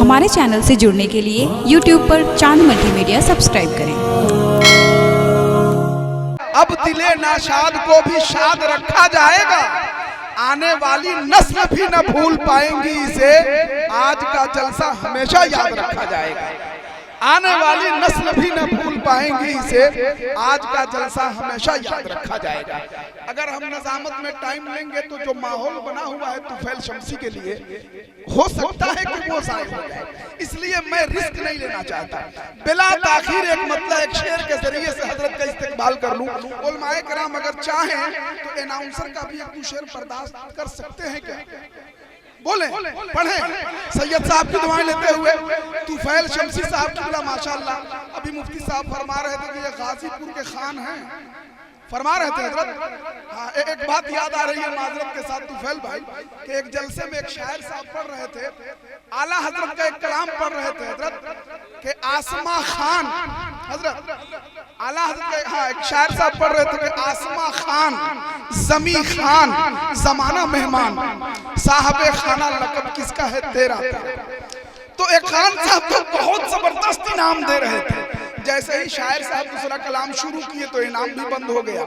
हमारे चैनल से जुड़ने के लिए YouTube पर चांद मल्टीमीडिया सब्सक्राइब करें। अब दिले नाशाद को भी शाद रखा जाएगा, आने वाली नस्ल भी न भूल पाएंगी इसे, आज का जलसा हमेशा याद रखा जाएगा। आने वाली नस्ल भी न भूल पाएंगी इसे, आज का जलसा हमेशा याद रखा जाएगा। अगर हम नजामत में टाइम लेंगे तो जो माहौल बना हुआ है तुफैल शम्सी के लिए, हो सकता है कि वो ज़ाहिर हो जाए, इसलिए मैं रिस्क नहीं लेना चाहता। बिला ताखीर एक मतलब एक शेर के जरिए से हजरत का इस्तेकबाल कर लूं। उलमाए कराम अगर चाहें तो अनाउंसर का भी एक शेर बर्दाश्त कर सकते हैं क्या? बोले पढ़े सैयद साहब की दुआएं लेते हुए तुफैल शम्सी साहब की माशाअल्लाह। अभी मुफ्ती साहब फरमा रहे थे कि ये गाजीपुर के खान हैं, फरमा रहे थे हजरत। हाँ, एक बात याद आ रही है माजरत के साथ तुफैल भाई कि एक जलसे में एक शायर साहब पढ़ रहे थे, आला हजरत का एक कलाम पढ़ रहे थे हजरत के आसमा खान, हजरत आला हजरत हाँ एक शायर साहब पढ़ रहे थे कि आसमा खान जमी खान जमाना मेहमान साहबे खाना लक़ब किसका है तेरा। तो एक खान साहब तो बहुत जबरदस्त इनाम दे रहे थे। जैसे ही शायर साहब दूसरा कलाम शुरू किए तो इनाम भी बंद हो गया।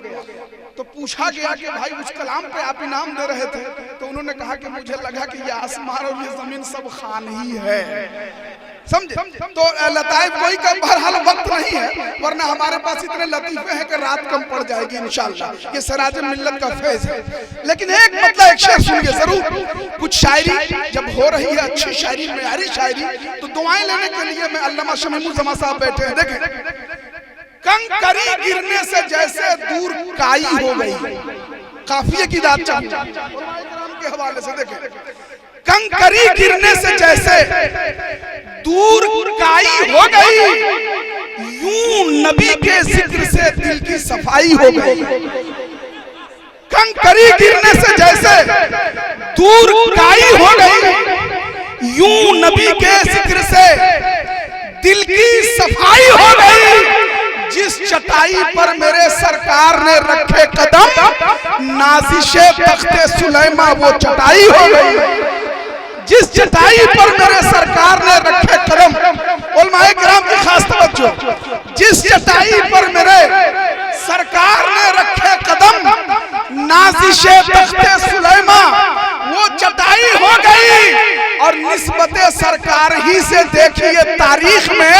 तो पूछा गया कि भाई उस कलाम पे आप इनाम दे रहे थे, तो उन्होंने कहा कि मुझे लगा कि ये आसमान और ये जमीन सब खान ही है, समझे। तो लताइफ कोई का बहरहाल वक्त नहीं है, वरना हमारे पास इतने लतीफे हैं कि रात कम पड़ जाएगी इंशाअल्लाह। ये सराज मिल्लत का फैज है। लेकिन एक मतलब एक शेर सुनिए जरूर। कुछ शायरी जब हो रही है, अच्छी शायरी, मेयारी शायरी, तो दुआएं लेने के लिए मैं अल्लामा शमीमुल जमा साहब बैठे हैं। देखें, कंकरी गिरने से जैसे दूर काई हो गई, काफिये की दाद चाहिए के हवाले से। देखें, कंकरी गिरने से जैसे दूर काई हो गई, यूं नबी के जिक्र से दिल की सफाई हो गई। कंकरी गिरने से जैसे दूर काई हो गई, यूं नबी के जिक्र से दिल की सफाई हो गई। जिस चटाई पर मेरे सरकार ने रखे कदम, नाज़िशे तख्ते सुलेमा वो चटाई हो गई। जिस चटाई पर मेरे सरकार ने रखे कदम, उलमाए किराम की खास तवज्जो, जिस चटाई पर मेरे सरकार ने रखे कदम, नाज़िशे तख्ते सुलेमा वो चटाई हो गई। और निस्बते सरकार ही से देखिए तारीख में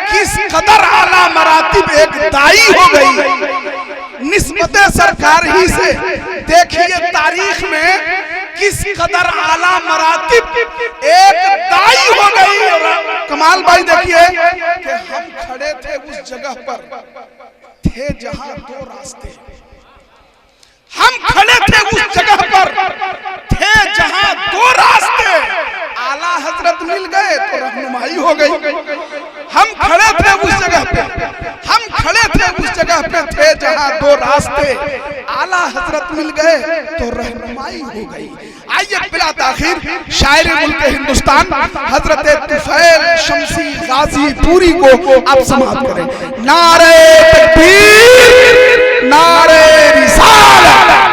किस कदर आला मरातिब एक दाई हो गई। निस्बते सरकार ही से देखिए तारीख में किस कदर आला मरातिब एक दाई हो गई। कमाल भाई देखिए कि हम खड़े थे उस जगह पर, थे जहां दो रास्ते। हम खड़े थे उस जगह पर, थे जहां दो रास्ते। आला हजरत मिल गए तो रहनुमाई हो गई। हम खड़े थे उस जगह पे, हम खड़े थे उस जगह पे, थे जहां दो रास्ते। आला हजरत मिल गए तो रहनुमाई हो गई। आइए बिला ताखीर शायर मुल्क हिंदुस्तान हजरत तुफैल शम्सी गाजीपुरी को आप समाप्त करें। नारे तकबीर, नारे रिसालत।